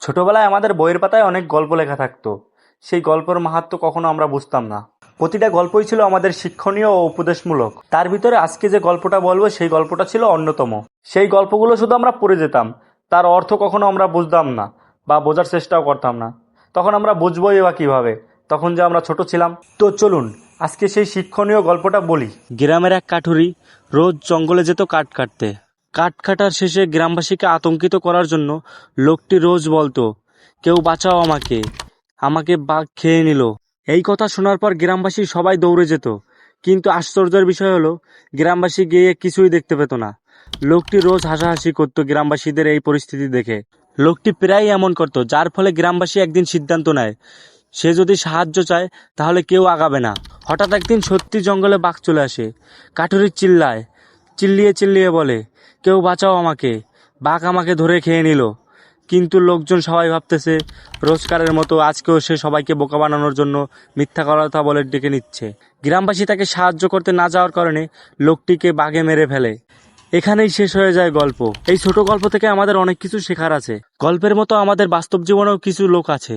ছোটবেলায় আমাদের বইয়ের পাতায় অনেক গল্প লেখা থাকতো। সেই গল্পের মাহাত্ম্য কখনো আমরা বুঝতাম না। প্রতিটা গল্পই ছিল আমাদের শিক্ষণীয় ও উপদেশমূলক। তার ভিতরে আজকে যে গল্পটা বলবো সেই গল্পটা ছিল অন্যতম। সেই গল্পগুলো শুধু আমরা পড়ে যেতাম, তার অর্থ কখনো আমরা বুঝতাম না বা বোঝার চেষ্টাও করতাম না। তখন আমরা বুঝবোই বা কীভাবে, তখন যে আমরা ছোট ছিলাম। তো চলুন আজকে সেই শিক্ষণীয় গল্পটা বলি। গ্রামের এক কাঠুরি রোজ জঙ্গলে যেত কাঠ কাটতে। কাঠ কাটার শেষে গ্রামবাসীকে আতঙ্কিত করার জন্য লোকটি রোজ বলতো, কেউ বাঁচাও আমাকে, আমাকে বাঘ খেয়ে নিল। এই কথা শোনার পর গ্রামবাসী সবাই দৌড়ে যেত। কিন্তু আশ্চর্যের বিষয় হলো, গ্রামবাসী গিয়ে কিছুই দেখতে পেত না। লোকটি রোজ হাসাহাসি করত গ্রামবাসীদের এই পরিস্থিতি দেখে। লোকটি প্রায়ই এমন করত, যার ফলে গ্রামবাসী একদিন সিদ্ধান্ত নেয়, সে যদি সাহায্য চায় তাহলে কেউ আগাবে না। হঠাৎ একদিন সত্যি জঙ্গলে বাঘ চলে আসে। কাঠুরি চিল্লিয়ে চিল্লিয়ে বলে, কেউ বাঁচাও আমাকে, বাঘ আমাকে ধরে খেয়ে নিল। কিন্তু লোকজন সবাই ভাবতেছে রোজকারের মতো আজকেও সে সবাইকে বোকা বানানোর জন্য মিথ্যা কথা বলে ডেকে নিচ্ছে। গ্রামবাসী তাকে সাহায্য করতে না যাওয়ার কারণে লোকটিকে বাঘে মেরে ফেলে। এখানেই শেষ হয়ে যায় গল্প। এই ছোট গল্প থেকে আমাদের অনেক কিছু শেখার আছে। গল্পের মতো আমাদের বাস্তব জীবনেও কিছু লোক আছে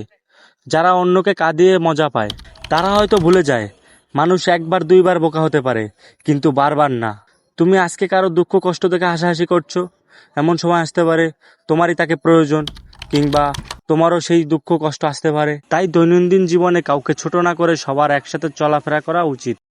যারা অন্যকে কাঁদিয়ে মজা পায়। তারা হয়তো ভুলে যায় মানুষ একবার দুইবার বোকা হতে পারে, কিন্তু বারবার না। তুমি আজকে কারো দুঃখ কষ্ট দেখে হাসাহাসি করছো, এমন সময় আসতে পারে তোমারই তাকে প্রয়োজন, কিংবা তোমারও সেই দুঃখ কষ্ট আসতে পারে। তাই দৈনন্দিন জীবনে কাউকে ছোট না করে সবার একসাথে চলাফেরা করা উচিত।